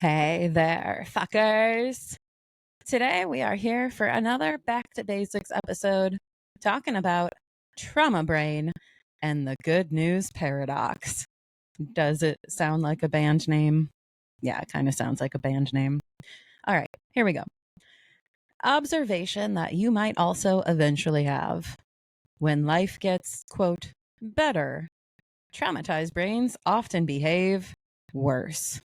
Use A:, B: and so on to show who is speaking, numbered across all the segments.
A: Hey there, fuckers. Today we are here for another Back to Basics episode talking about trauma brain and the good news paradox. Does it sound like a band name? Yeah, it kind of sounds like a band name. All right, here we go. Observation that you might also eventually have. When life gets, quote, better, traumatized brains often behave worse.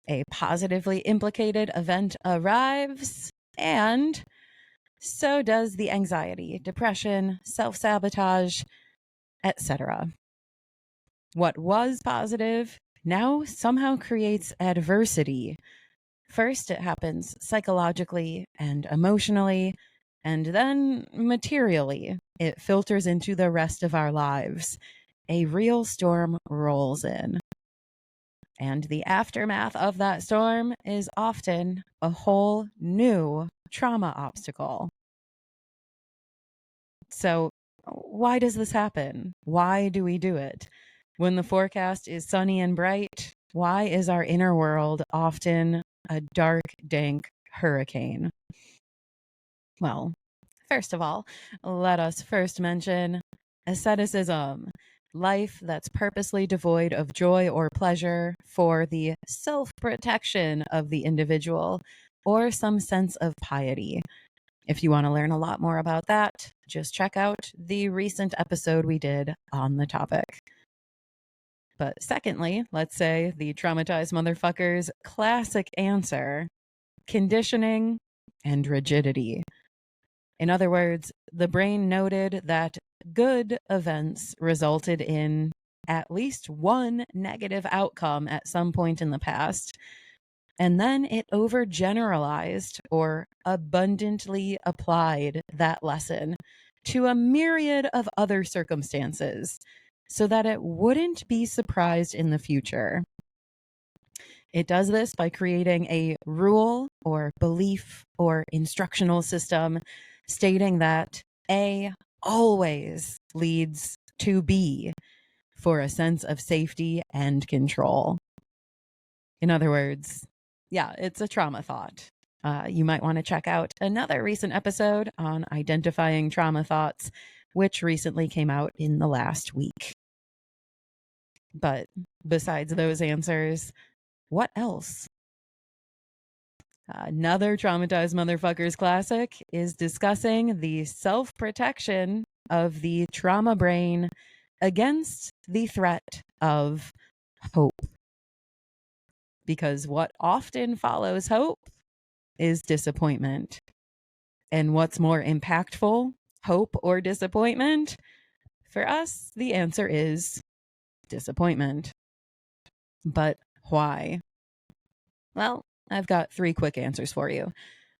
A: A positively implicated event arrives, and so does the anxiety, depression, self-sabotage, etc. What was positive now somehow creates adversity. First, it happens psychologically and emotionally, and then materially. It filters into the rest of our lives. A real storm rolls in. And the aftermath of that storm is often a whole new trauma obstacle. So, why does this happen? Why do we do it? When the forecast is sunny and bright, why is our inner world often a dark, dank hurricane? Well, first of all, let us first mention asceticism. Life that's purposely devoid of joy or pleasure for the self-protection of the individual or some sense of piety. If you want to learn a lot more about that, just check out the recent episode we did on the topic. But secondly, let's say the traumatized motherfucker's classic answer: conditioning and rigidity. In other words, the brain noted that good events resulted in at least one negative outcome at some point in the past, and then it overgeneralized or abundantly applied that lesson to a myriad of other circumstances so that it wouldn't be surprised in the future. It does this by creating a rule or belief or instructional system stating that A always leads to B for a sense of safety and control. In other words, yeah, it's a trauma thought. You might want to check out another recent episode on identifying trauma thoughts, which recently came out in the last week. But besides those answers, what else? Another traumatized motherfuckers classic is discussing the self-protection of the trauma brain against the threat of hope. Because what often follows hope is disappointment. And what's more impactful, hope or disappointment? For us, the answer is disappointment. But why? Well, I've got 3 quick answers for you.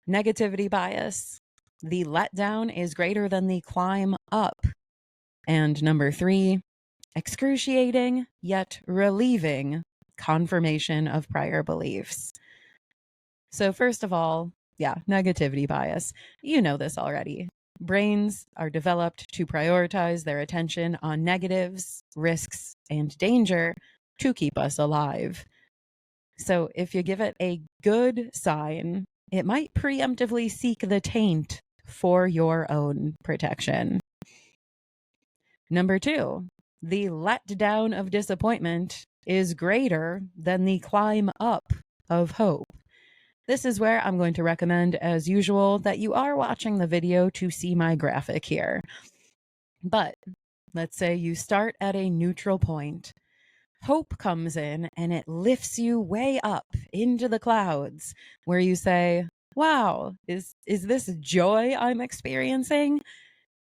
A: Negativity bias. The letdown is greater than the climb up. And number 3, excruciating yet relieving confirmation of prior beliefs. So first of all, negativity bias. You know this already. Brains are developed to prioritize their attention on negatives, risks, and danger to keep us alive. So if you give it a good sign, it might preemptively seek the taint for your own protection. Number 2, the letdown of disappointment is greater than the climb up of hope. This is where I'm going to recommend, as usual, that you are watching the video to see my graphic here. But let's say you start at a neutral point. Hope comes in and it lifts you way up into the clouds where you say, wow, is this joy I'm experiencing?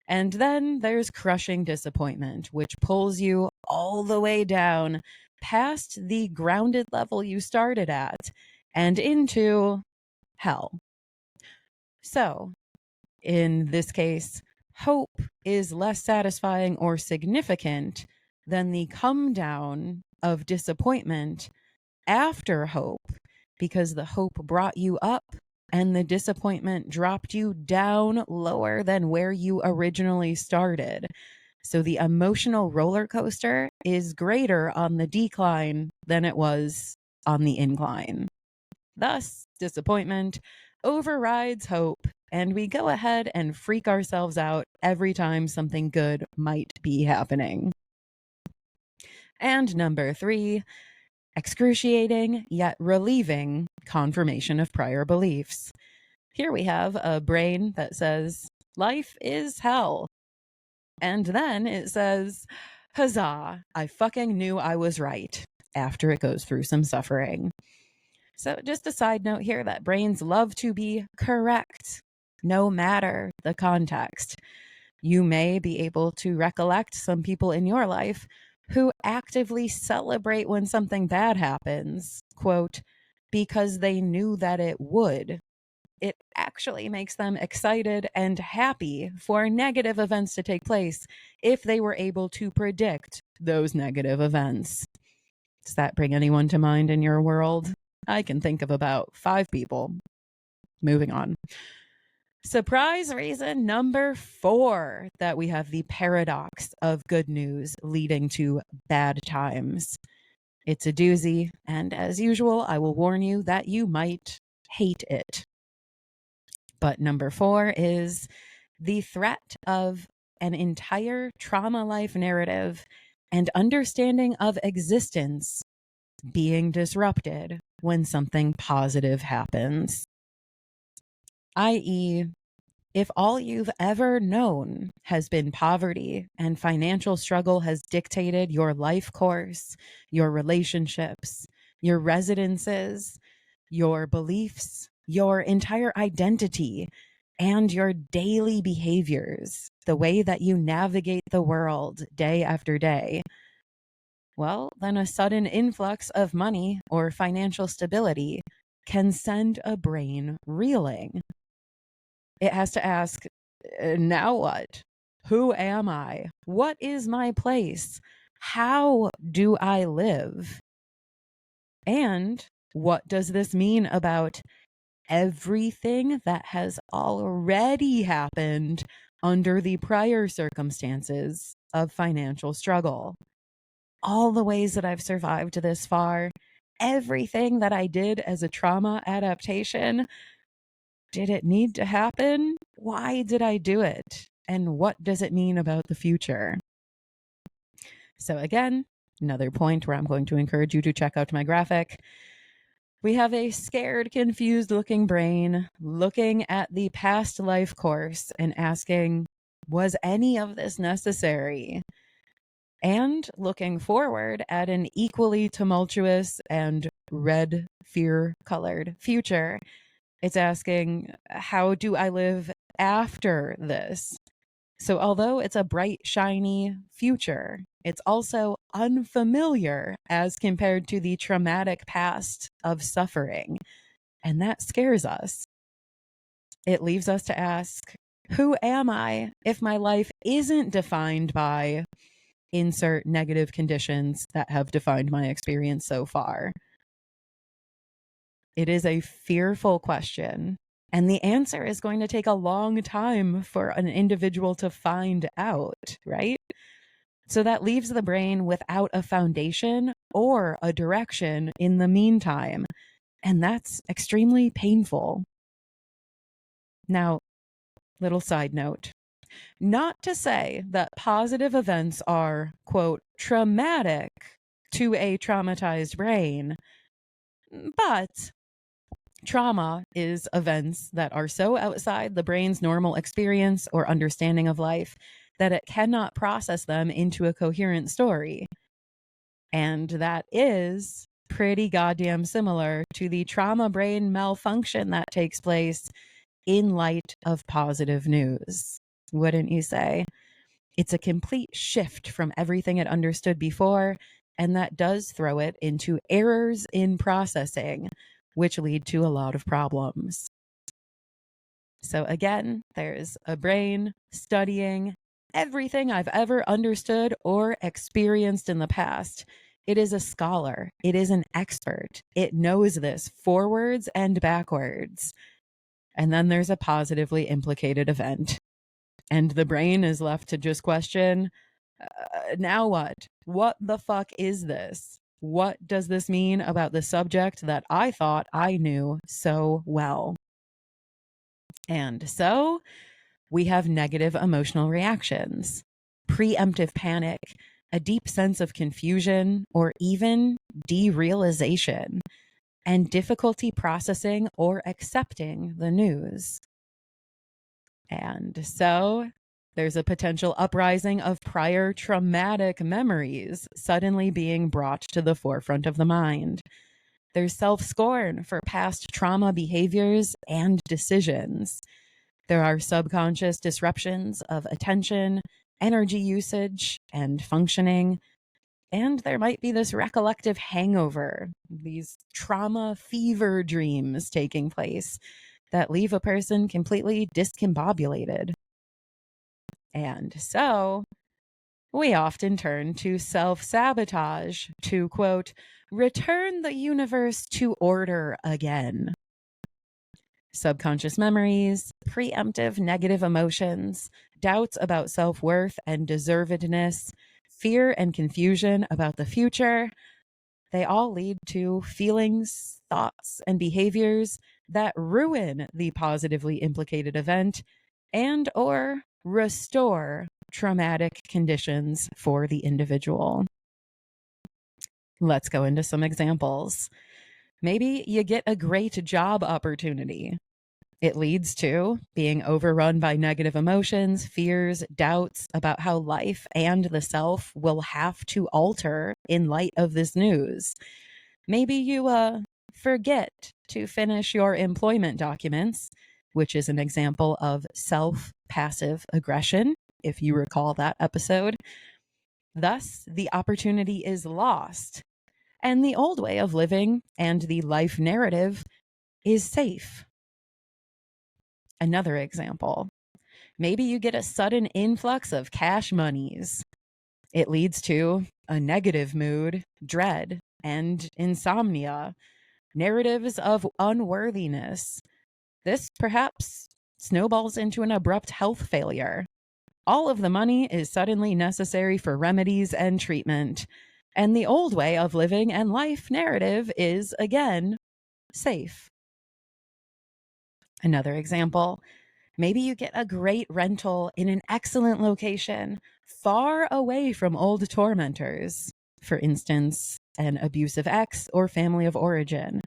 A: And then there's crushing disappointment, which pulls you all the way down past the grounded level you started at and into hell. So in this case, hope is less satisfying or significant than the come down of disappointment after hope, because the hope brought you up and the disappointment dropped you down lower than where you originally started. So the emotional roller coaster is greater on the decline than it was on the incline. Thus, disappointment overrides hope, and we go ahead and freak ourselves out every time something good might be happening. And number 3, excruciating yet relieving confirmation of prior beliefs. Here we have a brain that says, life is hell. And then it says, huzzah, I fucking knew I was right, after it goes through some suffering. So just a side note here that brains love to be correct, no matter the context. You may be able to recollect some people in your life who actively celebrate when something bad happens, quote, because they knew that it would. It actually makes them excited and happy for negative events to take place if they were able to predict those negative events. Does that bring anyone to mind in your world? I can think of about 5 people. Moving on. Surprise reason number 4 that we have the paradox of good news leading to bad times. It's a doozy, and as usual, I will warn you that you might hate it. But number 4 is the threat of an entire trauma life narrative and understanding of existence being disrupted when something positive happens. I.e., if all you've ever known has been poverty and financial struggle has dictated your life course, your relationships, your residences, your beliefs, your entire identity, and your daily behaviors, the way that you navigate the world day after day, well, then a sudden influx of money or financial stability can send a brain reeling. It has to ask, now what? Who am I? What is my place? How do I live? And what does this mean about everything that has already happened under the prior circumstances of financial struggle? All the ways that I've survived this far, everything that I did as a trauma adaptation. Did it need to happen? Why did I do it? And what does it mean about the future? So again, another point where I'm going to encourage you to check out my graphic. We have a scared, confused looking brain looking at the past life course and asking, was any of this necessary? And looking forward at an equally tumultuous and red fear-colored future. It's asking, how do I live after this? So although it's a bright, shiny future, it's also unfamiliar as compared to the traumatic past of suffering. And that scares us. It leaves us to ask, who am I if my life isn't defined by insert negative conditions that have defined my experience so far? It is a fearful question, and the answer is going to take a long time for an individual to find out, right? So that leaves the brain without a foundation or a direction in the meantime, and that's extremely painful. Now, little side note. Not to say that positive events are, quote, traumatic to a traumatized brain, but trauma is events that are so outside the brain's normal experience or understanding of life that it cannot process them into a coherent story. And that is pretty goddamn similar to the trauma brain malfunction that takes place in light of positive news. Wouldn't you say? It's a complete shift from everything it understood before, and that does throw it into errors in processing, which lead to a lot of problems. So again, there's a brain studying everything I've ever understood or experienced in the past. It is a scholar. It is an expert. It knows this forwards and backwards. And then there's a positively implicated event. And the brain is left to just question, now what? What the fuck is this? What does this mean about the subject that I thought I knew so well? And so we have negative emotional reactions, preemptive panic, a deep sense of confusion, or even derealization, and difficulty processing or accepting the news. And so there's a potential uprising of prior traumatic memories suddenly being brought to the forefront of the mind. There's self-scorn for past trauma behaviors and decisions. There are subconscious disruptions of attention, energy usage, and functioning. And there might be this recollective hangover, these trauma fever dreams taking place that leave a person completely discombobulated. And so we often turn to self-sabotage to, quote, return the universe to order again. Subconscious memories, preemptive negative emotions, doubts about self-worth and deservedness, fear and confusion about the future, they all lead to feelings, thoughts, and behaviors that ruin the positively implicated event and or restore traumatic conditions for the individual. Let's go into some examples. Maybe you get a great job opportunity. It leads to being overrun by negative emotions, fears, doubts about how life and the self will have to alter in light of this news. Maybe you forget to finish your employment documents, which is an example of self-passive aggression, if you recall that episode. Thus, the opportunity is lost, and the old way of living and the life narrative is safe. Another example, maybe you get a sudden influx of cash monies. It leads to a negative mood, dread, and insomnia, narratives of unworthiness. This perhaps snowballs into an abrupt health failure. All of the money is suddenly necessary for remedies and treatment, and the old way of living and life narrative is, again, safe. Another example, maybe you get a great rental in an excellent location, far away from old tormentors, for instance, an abusive ex or family of origin.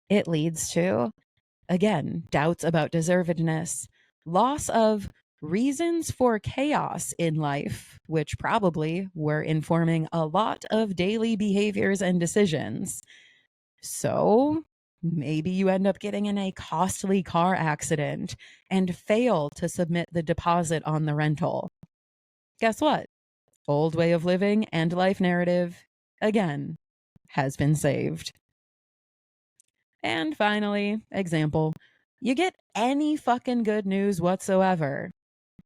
A: It leads to, again, doubts about deservedness, loss of reasons for chaos in life, which probably were informing a lot of daily behaviors and decisions. So maybe you end up getting in a costly car accident and fail to submit the deposit on the rental. Guess what? Old way of living and life narrative, again, has been saved. And finally, example, you get any fucking good news whatsoever.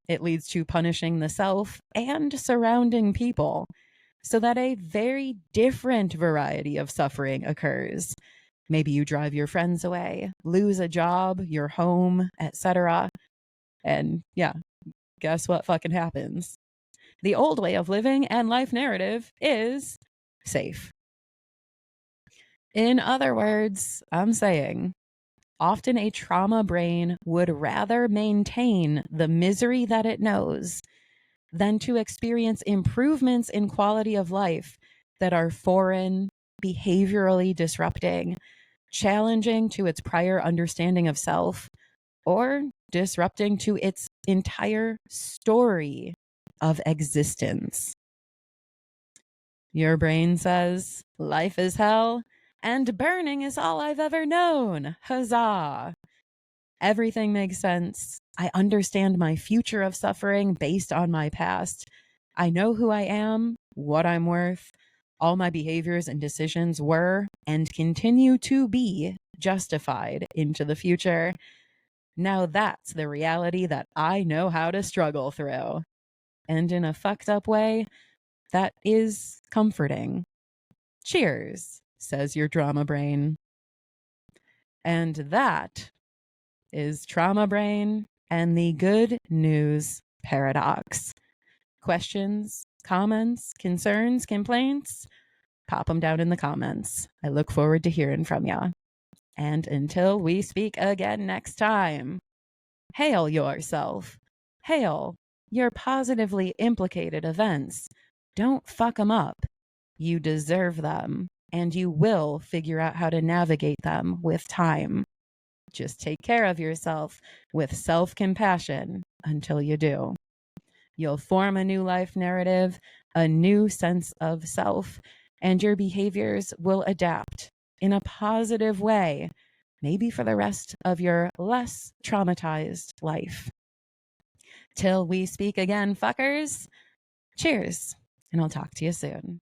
A: It leads to punishing the self and surrounding people so that a very different variety of suffering occurs. Maybe you drive your friends away, lose a job, your home, etc. And yeah, guess what fucking happens? The old way of living and life narrative is safe. In other words, I'm saying often a trauma brain would rather maintain the misery that it knows than to experience improvements in quality of life that are foreign, behaviorally disrupting, challenging to its prior understanding of self, or disrupting to its entire story of existence. Your brain says, life is hell, and burning is all I've ever known. Huzzah! Everything makes sense. I understand my future of suffering based on my past. I know who I am, what I'm worth. All my behaviors and decisions were and continue to be justified into the future. Now that's the reality that I know how to struggle through. And in a fucked up way, that is comforting. Cheers, says your drama brain. And that is trauma brain and the good news paradox. Questions, comments, concerns, complaints? pop them down in the comments. I look forward to hearing from you. And until we speak again next time, hail yourself. Hail your positively implicated events. Don't fuck them up. You deserve them, and you will figure out how to navigate them with time. Just take care of yourself with self-compassion until you do. You'll form a new life narrative, a new sense of self, and your behaviors will adapt in a positive way, maybe for the rest of your less traumatized life. Till we speak again, fuckers, cheers, and I'll talk to you soon.